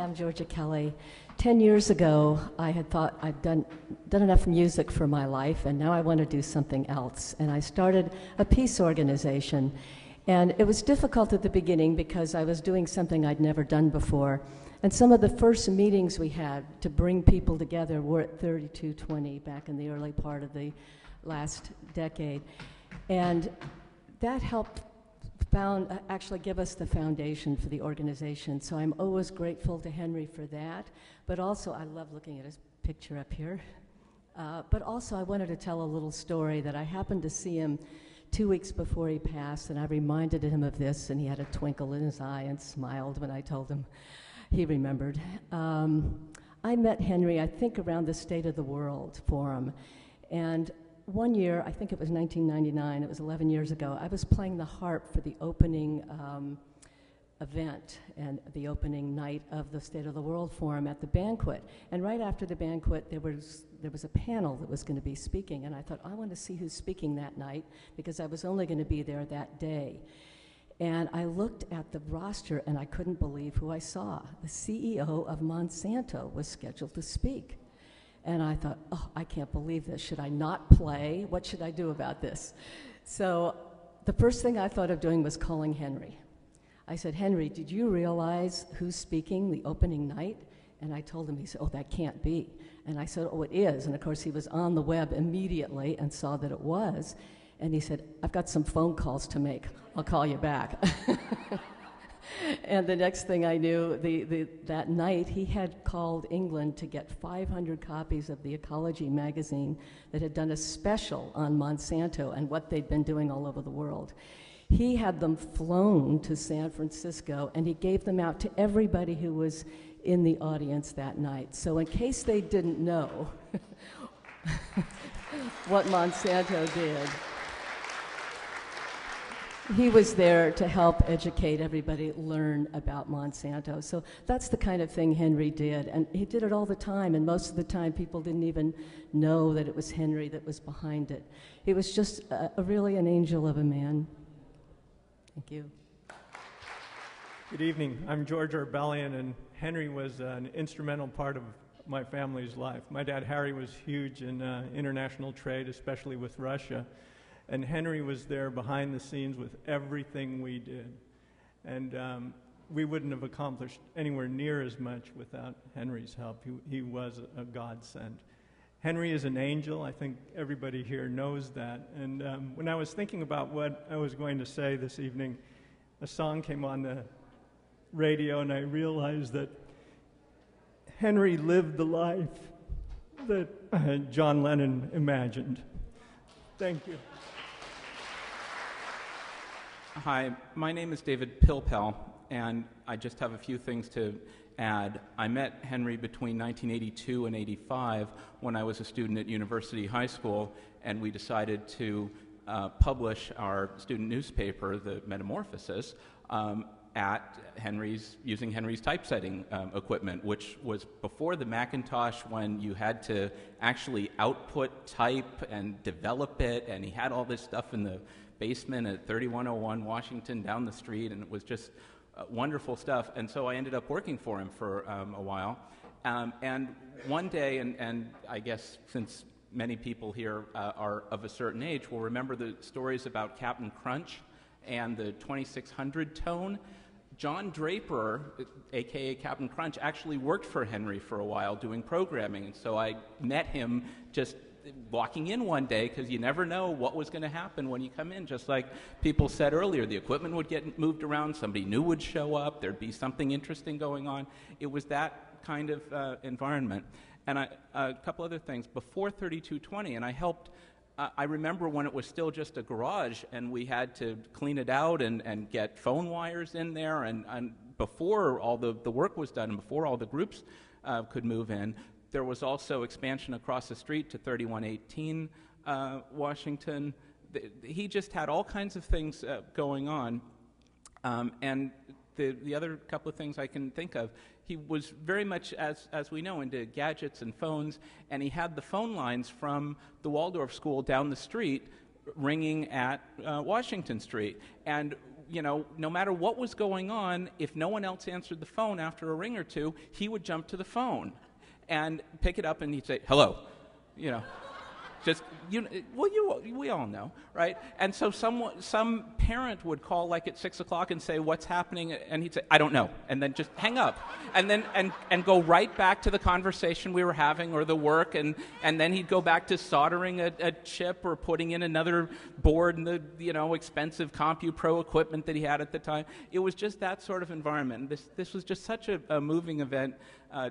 I'm Georgia Kelly. 10 years ago, I had thought I'd done enough music for my life, and now I want to do something else. And I started a peace organization. And it was difficult at the beginning because I was doing something I'd never done before. And some of the first meetings we had to bring people together were at 3220 back in the early part of the last decade. And that helped actually give us the foundation for the organization. So I'm always grateful to Henry for that. But also, I love looking at his picture up here. But also, I wanted to tell a little story that I happened to see him 2 weeks before he passed, and I reminded him of this, and he had a twinkle in his eye and smiled when I told him he remembered. I met Henry, I think, around the State of the World Forum. And one year, I think it was 1999, it was 11 years ago, I was playing the harp for the opening event and the opening night of the State of the World Forum at the banquet. And right after the banquet, there was a panel that was going to be speaking, and I thought, I want to see who's speaking that night, because I was only going to be there that day. And I looked at the roster, and I couldn't believe who I saw. The CEO of Monsanto was scheduled to speak. And I thought, oh, I can't believe this. Should I not play? What should I do about this? So the first thing I thought of doing was calling Henry. I said, Henry, did you realize who's speaking the opening night? And I told him, he said, oh, that can't be. And I said, oh, it is. And of course, he was on the web immediately and saw that it was. And he said, I've got some phone calls to make. I'll call you back. And the next thing I knew, that night, he had called England to get 500 copies of the Ecology magazine that had done a special on Monsanto and what they'd been doing all over the world. He had them flown to San Francisco, and he gave them out to everybody who was in the audience that night. So in case they didn't know what Monsanto did, he was there to help educate everybody, learn about Monsanto. So that's the kind of thing Henry did, and he did it all the time, and most of the time people didn't even know that it was Henry that was behind it. He was just really an angel of a man. Thank you. Good evening. I'm George Orbelian, and Henry was an instrumental part of my family's life. My dad, Harry, was huge in international trade, especially with Russia. And Henry was there behind the scenes with everything we did. And we wouldn't have accomplished anywhere near as much without Henry's help. He was a godsend. Henry is an angel. I think everybody here knows that. And when I was thinking about what I was going to say this evening, a song came on the radio, and I realized that Henry lived the life that John Lennon imagined. Thank you. Hi, my name is David Pilpel, and I just have a few things to add. I met Henry between 1982 and 85 when I was a student at University High School, and we decided to publish our student newspaper, The Metamorphosis, using Henry's typesetting equipment, which was before the Macintosh, when you had to actually output type and develop it, and he had all this stuff in the basement at 3101 Washington down the street, and it was just wonderful stuff. And so I ended up working for him for a while. And one day, and I guess since many people here are of a certain age, will remember the stories about Captain Crunch and the 2600 tone. John Draper, a.k.a. Captain Crunch, actually worked for Henry for a while doing programming. And so I met him just walking in one day, because you never know what was going to happen when you come in. Just like people said earlier, the equipment would get moved around, somebody new would show up, there'd be something interesting going on. It was that kind of environment. And a couple other things. Before 3220, and I remember when it was still just a garage, and we had to clean it out and get phone wires in there, and before all the work was done, and before all the groups could move in, there was also expansion across the street to 3118 Washington. He just had all kinds of things going on. And the other couple of things I can think of, he was very much, as we know, into gadgets and phones, and he had the phone lines from the Waldorf School down the street ringing at Washington Street. And no matter what was going on, if no one else answered the phone after a ring or two, he would jump to the phone and pick it up, and he'd say, hello, just, we all know, right? And so some parent would call like at 6 o'clock and say, what's happening? And he'd say, I don't know. And then just hang up. And then, and go right back to the conversation we were having or the work. And then he'd go back to soldering a chip or putting in another board in the, expensive CompuPro equipment that he had at the time. It was just that sort of environment. This was just such a moving event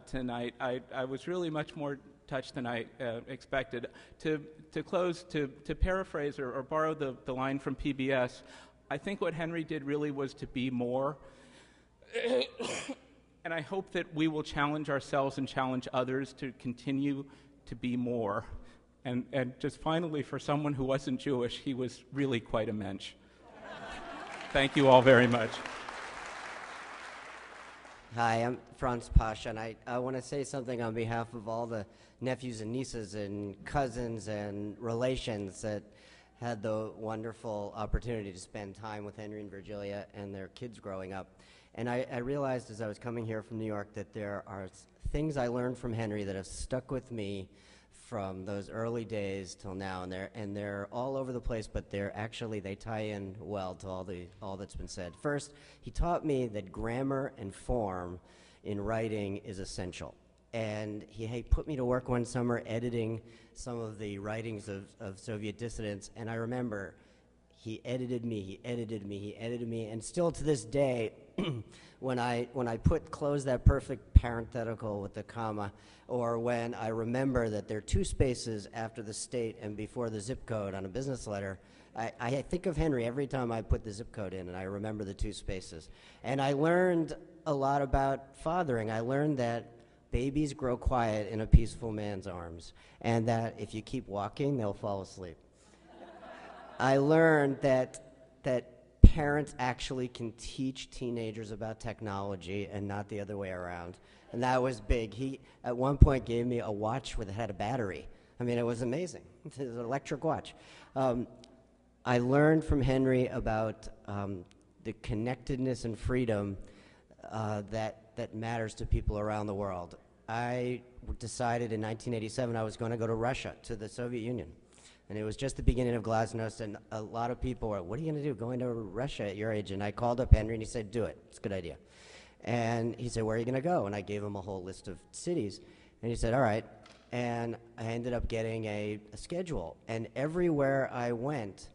tonight. I was really much more touched than I expected. To close, to paraphrase or borrow the line from PBS, I think what Henry did really was to be more. And I hope that we will challenge ourselves and challenge others to continue to be more. And just finally, for someone who wasn't Jewish, he was really quite a mensch. Thank you all very much. Hi, I'm Franz Pascha, and I want to say something on behalf of all the nephews and nieces and cousins and relations that had the wonderful opportunity to spend time with Henry and Virgilia and their kids growing up. And I realized as I was coming here from New York that there are things I learned from Henry that have stuck with me from those early days till now, and they're all over the place, but they tie in well to all that's been said. First, he taught me that grammar and form in writing is essential. And he put me to work one summer editing some of the writings of Soviet dissidents, and I remember he edited me, and still to this day, when I close that perfect parenthetical with the comma, or when I remember that there are two spaces after the state and before the zip code on a business letter, I think of Henry every time I put the zip code in, and I remember the two spaces. And I learned a lot about fathering. I learned that babies grow quiet in a peaceful man's arms, and that if you keep walking, they'll fall asleep. I learned that parents actually can teach teenagers about technology and not the other way around, and that was big. He, at one point, gave me a watch that had a battery. I mean, it was amazing. It was an electric watch. I learned from Henry about the connectedness and freedom that matters to people around the world. I decided in 1987 I was going to go to Russia, to the Soviet Union. And it was just the beginning of Glasnost, and a lot of people were, what are you going to do, going to Russia at your age? And I called up Henry, and he said, do it. It's a good idea. And he said, where are you going to go? And I gave him a whole list of cities. And he said, all right. And I ended up getting a schedule. And everywhere I went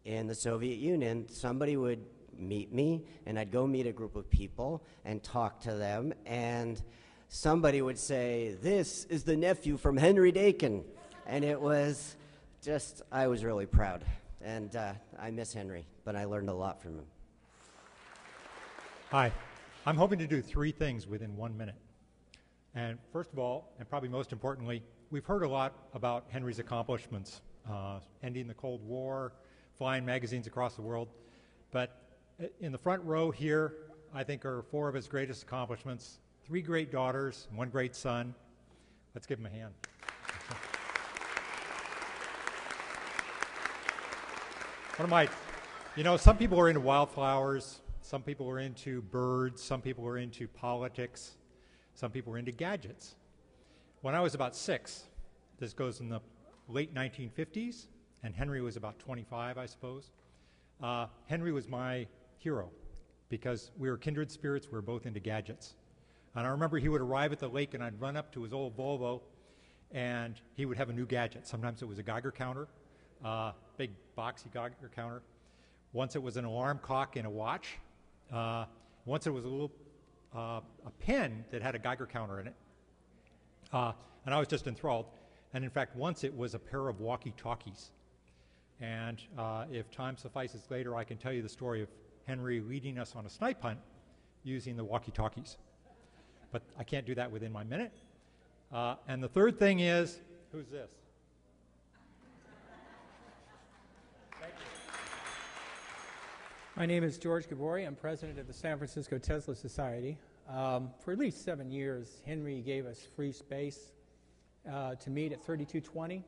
in the Soviet Union, somebody would meet me, and I'd go meet a group of people and talk to them, and somebody would say, this is the nephew from Henry Dakin. And it was just, I was really proud. And I miss Henry, but I learned a lot from him. Hi. I'm hoping to do three things within 1 minute. And first of all, and probably most importantly, we've heard a lot about Henry's accomplishments, ending the Cold War, flying magazines across the world. But in the front row here, I think, are four of his greatest accomplishments: 3 great daughters, 1 great son. Let's give him a hand. Some people are into wildflowers, some people are into birds, some people are into politics, some people are into gadgets. When I was about 6, this goes in the late 1950s, and Henry was about 25, I suppose. Henry was my hero because we were kindred spirits. We were both into gadgets. And I remember he would arrive at the lake, and I'd run up to his old Volvo, and he would have a new gadget. Sometimes it was a Geiger counter, big boxy Geiger counter. Once it was an alarm clock in a watch. Once it was a little a pen that had a Geiger counter in it. And I was just enthralled. And in fact, once it was a pair of walkie-talkies. And if time suffices later, I can tell you the story of Henry leading us on a snipe hunt using the walkie-talkies. But I can't do that within my minute. And the third thing is, who's this? Thank you. My name is George Gabori. I'm president of the San Francisco Tesla Society. For at least 7 years, Henry gave us free space to meet at 3220.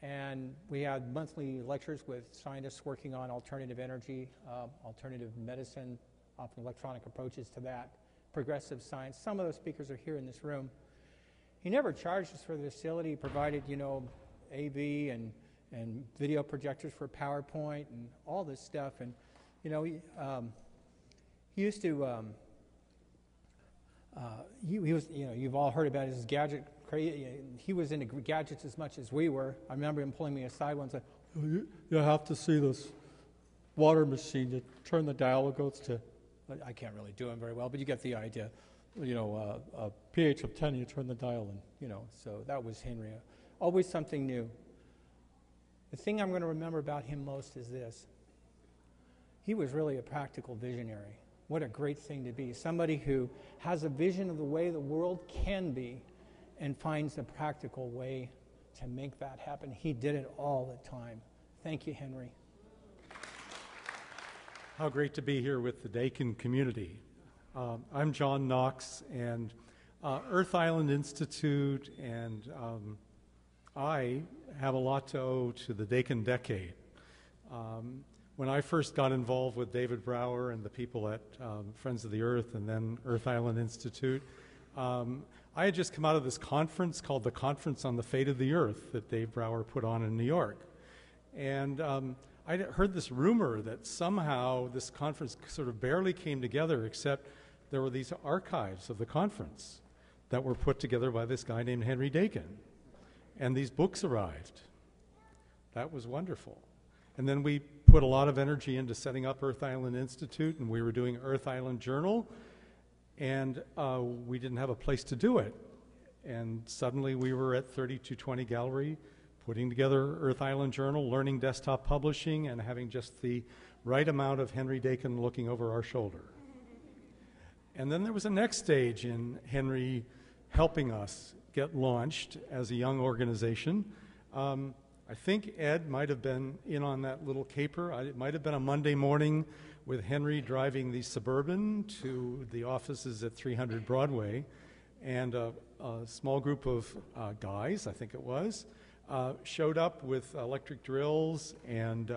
And we had monthly lectures with scientists working on alternative energy, alternative medicine, often electronic approaches to that, progressive science. Some of those speakers are here in this room. He never charged us for the facility. He provided, AV and video projectors for PowerPoint and all this stuff. And, he used to, he was, you've all heard about his gadget crazy. He was into gadgets as much as we were. I remember him pulling me aside once and saying, you have to see this water machine. You turn the dial, it goes to, I can't really do him very well, but you get the idea. A pH of 10, you turn the dial and, so that was Henry. Always something new. The thing I'm going to remember about him most is this. He was really a practical visionary. What a great thing to be. Somebody who has a vision of the way the world can be and finds a practical way to make that happen. He did it all the time. Thank you, Henry. How great to be here with the Dakin community. I'm John Knox, and Earth Island Institute and I have a lot to owe to the Dakin decade. When I first got involved with David Brower and the people at Friends of the Earth and then Earth Island Institute, I had just come out of this conference called the Conference on the Fate of the Earth that Dave Brower put on in New York. And I heard this rumor that somehow this conference sort of barely came together, except there were these archives of the conference that were put together by this guy named Henry Dakin. And these books arrived. That was wonderful. And then we put a lot of energy into setting up Earth Island Institute, and we were doing Earth Island Journal, and we didn't have a place to do it. And suddenly we were at 3220 Gallery, putting together Earth Island Journal, learning desktop publishing, and having just the right amount of Henry Dakin looking over our shoulder. And then there was a next stage in Henry helping us get launched as a young organization. I think Ed might have been in on that little caper. It might have been a Monday morning with Henry driving the Suburban to the offices at 300 Broadway, and a small group of guys, I think it was, showed up with electric drills, and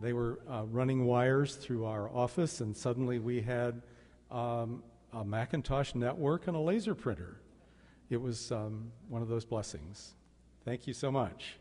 they were running wires through our office, and suddenly we had a Macintosh network and a laser printer. It was one of those blessings. Thank you so much.